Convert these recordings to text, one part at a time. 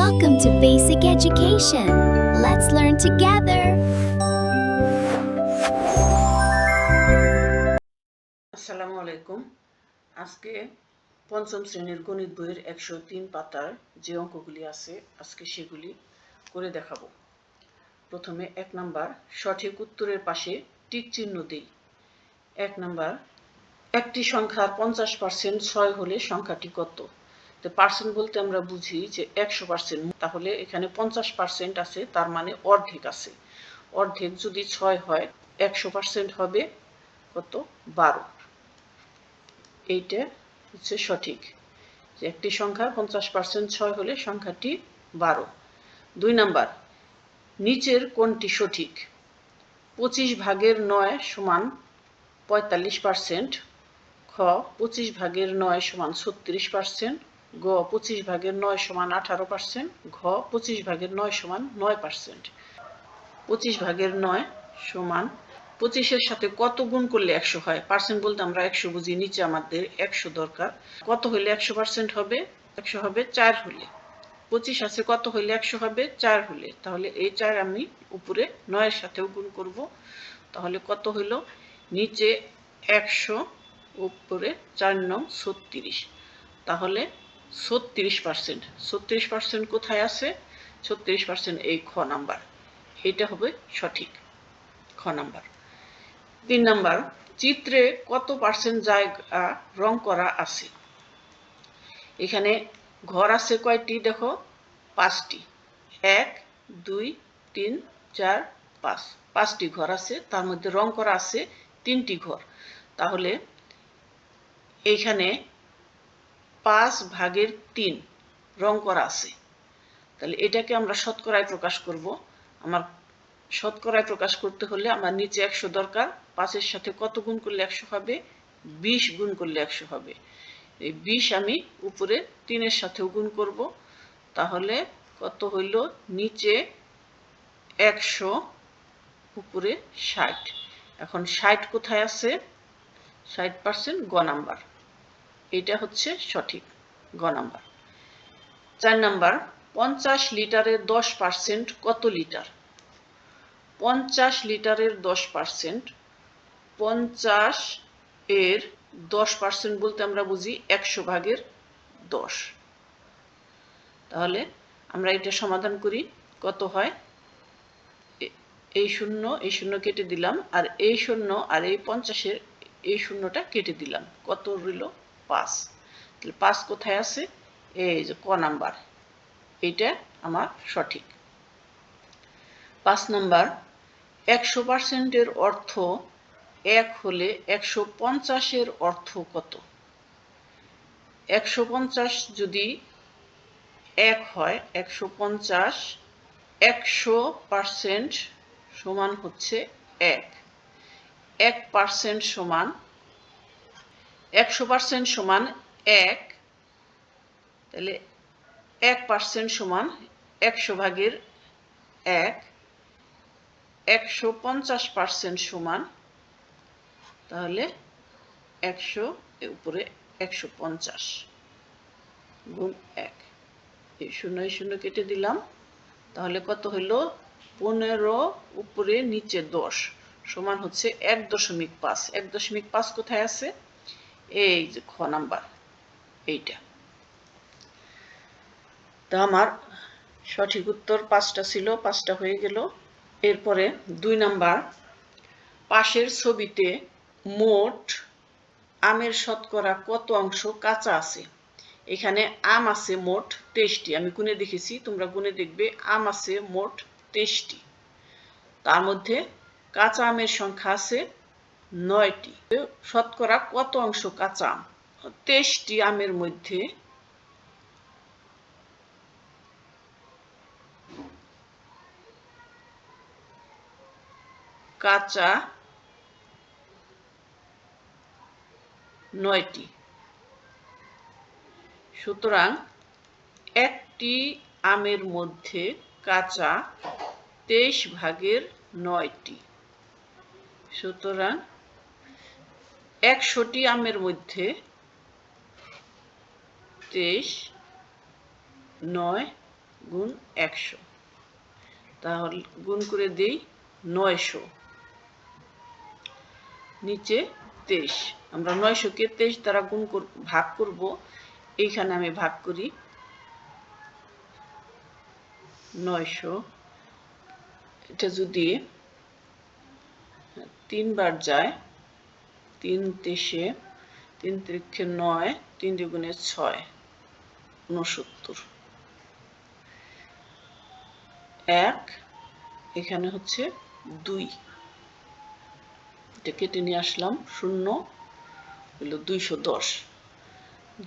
Welcome to Basic Education. Let's learn together. আসসালামু আলাইকুম। আজকে পঞ্চম শ্রেণীর গণিত বইয়ের 103 পাতার যে অঙ্কগুলি আছে আজকে সেগুলি করে দেখাবো। প্রথমে 1 নাম্বার সঠিক উত্তরের পাশে টিক চিহ্ন দেই। 1 নাম্বার একটি সংখ্যার 50% 6 হলে সংখ্যাটি কত? তো পার্সেন্ট বলতে আমরা বুঝি যে 100%, তাহলে এখানে 50% আছে, তার মানে অর্ধেক আছে। অর্ধেক যদি 6 হয় 100% হবে কত? 12। এইটা হচ্ছে সঠিক, যে একটি সংখ্যার 50% 6 হলে সংখ্যাটি 12। 2 নাম্বার নিচের কোনটি সঠিক? 25/9 সমান 45%, খ 25/9 সমান 36%, গ 25/9 সমান 18%, ঘ 25/9 সমান 9%। 25/9 সমান 25-এর সাথে কত গুণ করলে 100 হয়? পার্সেন্ট বলতে আমরা 100 বুঝি, নিচে আমাদের 100 দরকার। কত হইলে 100% হবে? 100 হবে 4 হলে। 25 আছে, কত হইলে 100 হবে? 4 হলে। তাহলে এই 4 আমি উপরে 9 এর সাথেও গুণ করব। তাহলে কত হইল? নিচে 100, উপরে 4 9 36। তাহলে 36%। 36% কোথায় আছে? 36% এই খ নাম্বার। এটা হবে সঠিক, খ নাম্বার। 3 নাম্বার চিত্রে কত পার্সেন্ট জায়গা রং করা আছে? এখানে ঘর আছে কয়টি? দেখো 5টি। 1 2 3 4 5, 5টি ঘর আছে, তার মধ্যে রং করা আছে 3টি ঘর। তাহলে এইখানে 5/3 রং করা আছে। তাহলে এটাকে আমরা শতকরায় প্রকাশ করব। আমার শতকরায় প্রকাশ করতে হলে আমার নিচে 100 দরকার। 5-এর সাথে কত গুণ করলে 100 হবে? 20 গুণ করলে 100 হবে। এই 20 আমি উপরে 3-এর সাথেও গুণ করব। তাহলে কত হইল? নিচে 100, উপরে 60। এখন 60 কোথায় আছে? 60% গ নাম্বার। এটা হচ্ছে সঠিক, গ নাম্বার। 4 নাম্বার 50 লিটারের 10% কত লিটার? 50 লিটারের 10%, 50 এর 10% বলতে আমরা বুঝি 100/10। তাহলে আমরা এটা সমাধান করি। কত হয়? এই শূন্য কেটে দিলাম, আর এই শূন্য আর এই 50-এর এই শূন্যটা কেটে দিলাম। কত রইল? 5। তাহলে 5 কোথায় আছে? এই যে ক নাম্বার। এইটা আমার সঠিক। 5 নাম্বার 100% এর অর্থ 1 হলে 150 এর অর্থ কত? 150 যদি 1 হয়, 150 100% সমান হচ্ছে 1। 1% সমান 100% সমান 1। তাহলে 1% সমান 100/1। 150% সমান, তাহলে 100 উপরে 150 গুণ 1। এই শূন্য কেটে দিলাম। তাহলে কত হইল? 15 উপরে নিচে 10 সমান হচ্ছে 1.5। 1.5 কোথায় আছে? এই যে খ নাম্বার, এইটা। তা আমার সঠিক উত্তর 5টা ছিল, 5টা হয়ে গেল। এরপরে 2 নাম্বার পাশের ছবিতে মোট আমের শতকরা কত অংশ কাঁচা আছে? এখানে আম আছে মোট 23টি। আমি গুনে দেখেছি, তোমরা গুনে দেখবে। আম আছে মোট 23টি। তার মধ্যে কাঁচা আমের সংখ্যা আছে 9টি। শতকরা কত অংশ কাঁচা আম? 23টি আমের মধ্যে কাঁচা 9টি। সুতরাং একটি আমের মধ্যে কাঁচা 23/9টি। সুতরাং 100টি আমের মধ্যে 23 9 গুণ 100, তাহলে গুণ করে দেই 900, নিচে 23, আমরা 900 কে 23 দ্বারা ভাগ করব, এইখানে আমি ভাগ করি 900, এটা যদি 3 বার যায়, 3 তেশে, 3 তিরিক্ষে 9, 3 দুগুণে 6, 69, 1, এখানে হচ্ছে 2, এটা কেটে নিয়ে আসলাম, 0 হলো 210,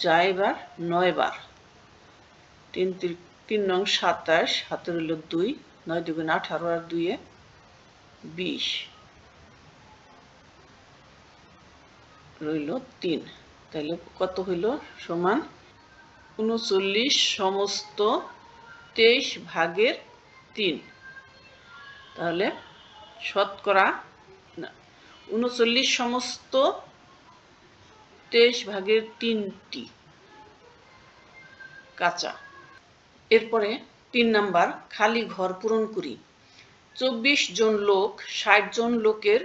যায় এবার 9 বার, 3 নং 27, হাতে রইল 2, 9 দুগুণে 18 আর 2 এ 20, রইল 3, তাহলে কত হইল? সমান 39 সমস্ত 23 ভাগের 3, তাহলে শতকরা 39 সমস্ত 23 ভাগের 3টি কাঁচা। এরপরে 3 নাম্বার, খালি ঘর পূরণ করি। 24 জন লোক 60 জন লোকের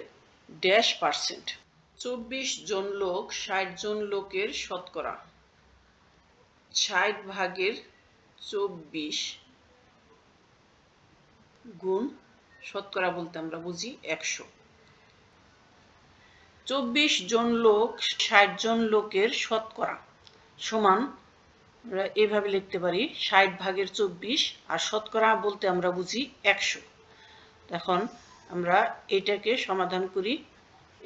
ড্যাশ পার্সেন্ট। 24 জন লোক 60 জন লোকের শতকরা 60 ভাগের 24 গুণ, শতকরা বলতে আমরা বুঝি 100। 24 জন লোক 60 জন লোকের শতকরা সমান, আমরা এভাবে লিখতে পারি 60 ভাগের 24, আর শতকরা বলতে আমরা বুঝি 100। এখন আমরা এটাকে সমাধান করি,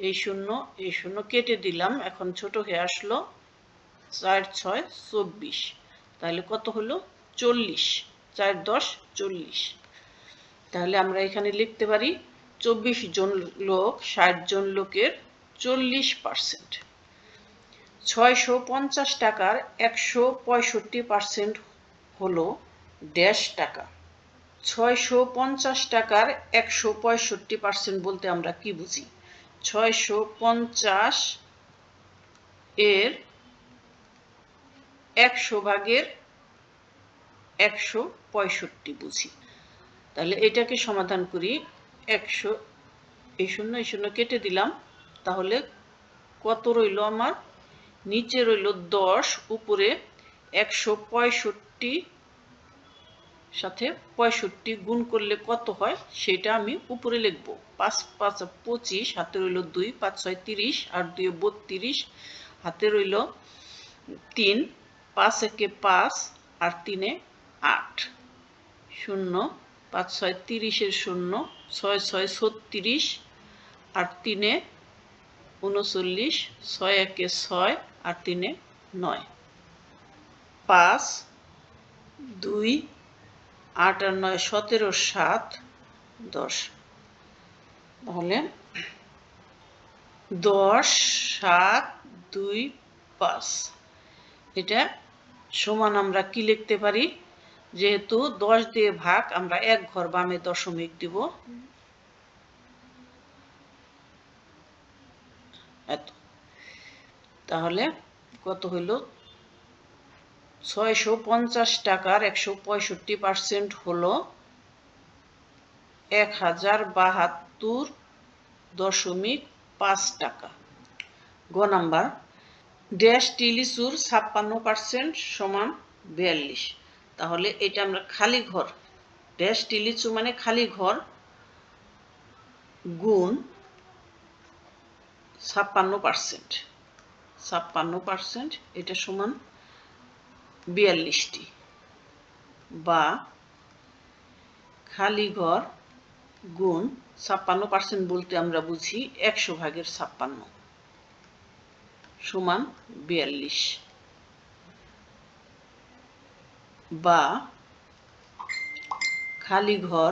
এই শূন্য কেটে দিলাম, এখন ছোট হয়ে আসলো 4 6 24, তাহলে কত হলো? 40, 4 10 40, তাহলে আমরা এখানে লিখতে পারি 24 জন লোক 60 জন লোকের 40%। 650 টাকার 165% হলো ড্যাশ টাকা। 650 টাকার 165% বলতে আমরা কি বুঝি? 650 এর 100 ভাগের 165 বুঝি। তাহলে এটাকে সমাধান করি, 100, এই শূন্য কেটে দিলাম, তাহলে কত রইল আমার? নিচে রইল 10, উপরে 165 সাথে 65 গুণ করলে কত হয় সেটা আমি উপরে লিখব। 5 5 25, হাতে রইল 2, 5 6 30, আর 2 32, হাতে রইল 3, 5 1 5, আর 3 8, 0, 5 6 30 এর 0, 6 6 36, আর 3 39, 6 1 6, আর 3 9, 5 2 8 আর 9 17, 7 10, তাহলে 10 7 2 5, এটা সমান আমরা কি লিখতে পারি? যেহেতু 10 দিয়ে ভাগ, আমরা এক ঘর বামে দশমিক দিব, এত, তাহলে কত হইল? 650 টাকার 165% হলো 1072.5 টাকা। গ নাম্বার, ড্যাশ টি লিচুর 56% সমান 42, তাহলে এটা আমরা খালি ঘর, ড্যাশ টি লিচু মানে খালি ঘর, গুণ 56%, এটা সমান 42টি, বা খালি ঘর গুণ 56% বলতে আমরা বুঝি 100 ভাগের 56 সমান 42, বা খালি ঘর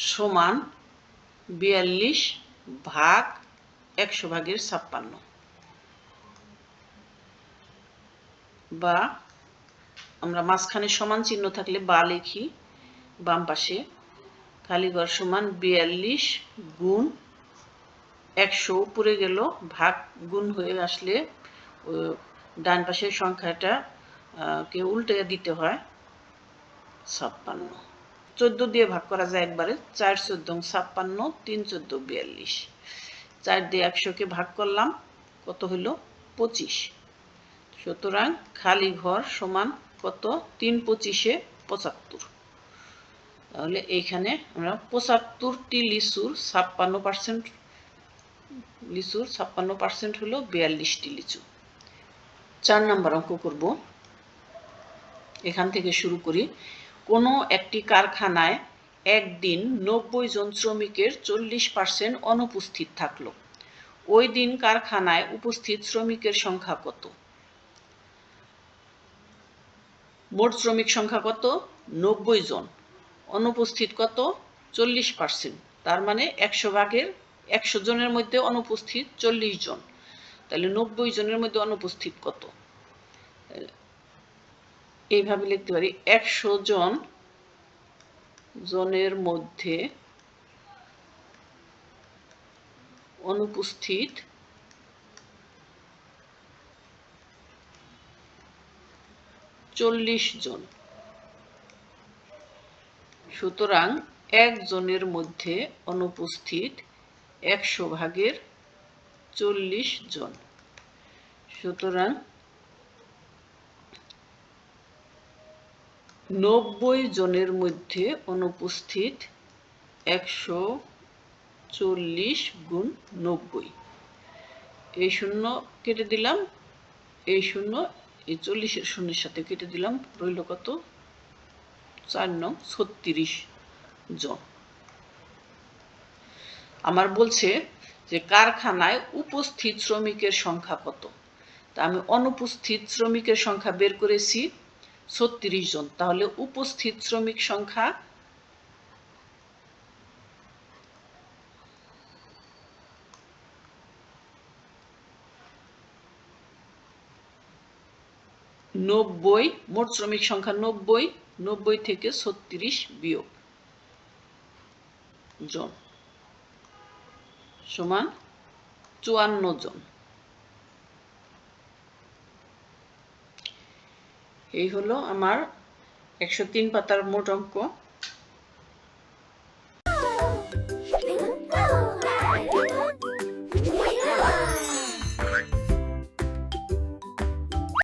সমান 42 ভাগ 100 ভাগের 56, বা আমরা মাঝখানে সমান চিহ্ন থাকলে বা লিখি, বাম পাশে খালি ঘর সমান 42 গুণ 100, উপরে গেল ভাগ গুণ হয়ে আসলে ডান পাশের সংখ্যাটা কে উল্টে দিতে হয়, 56। 14 দিয়ে ভাগ করা যায় একবারে, 4 14 56, 3 14 42। 4 দিয়ে 100-কে ভাগ করলাম, কত হইল? 25। সুতরাং খালি ঘর সমান কত? 3 25-এ 75। তাহলে এইখানে আমরা 75টি লিচুর 56%, লিচুর 56% হলো 42টি লিচু। 4 নম্বর অঙ্ক করব। এখান থেকে শুরু করি। কোনো একটি কারখানায় একদিন 90 জন শ্রমিকের 40% অনুপস্থিত থাকলো। ওই দিন কারখানায় উপস্থিত শ্রমিকের সংখ্যা কত? মোট শ্রমিক সংখ্যা কত? 90 জন। অনুপস্থিত কত? 40%। তার মানে 100 ভাগের 100 জনের মধ্যে অনুপস্থিত 40 জন। তাহলে 90 জনের মধ্যে অনুপস্থিত কত? এইভাবে লিখতে পারি, 100 জনের মধ্যে অনুপস্থিত 40 জন। সুতরাং 1 জনের মধ্যে অনুপস্থিত 100 ভাগের 40 জন। সুতরাং 90 জনের মধ্যে অনুপস্থিত 140 গুণ 90। এই শূন্য কেটে দিলাম, এই শূন্য এই 40-এর শূন্যের সাথে কেটে দিলাম, রইল কত? 4 নং 36 জন। আমার বলছে যে কারখানায় উপস্থিত শ্রমিকের সংখ্যা কত? তা আমি অনুপস্থিত শ্রমিকের সংখ্যা বের করেছি 36 জন। তাহলে উপস্থিত শ্রমিক সংখ্যা 90, মোট শ্রমিক সংখ্যা 90, 90 থেকে 36 বিয়োগ জন সমান 54 জন। এই হলো আমার 103 পাতার মোট অঙ্ক।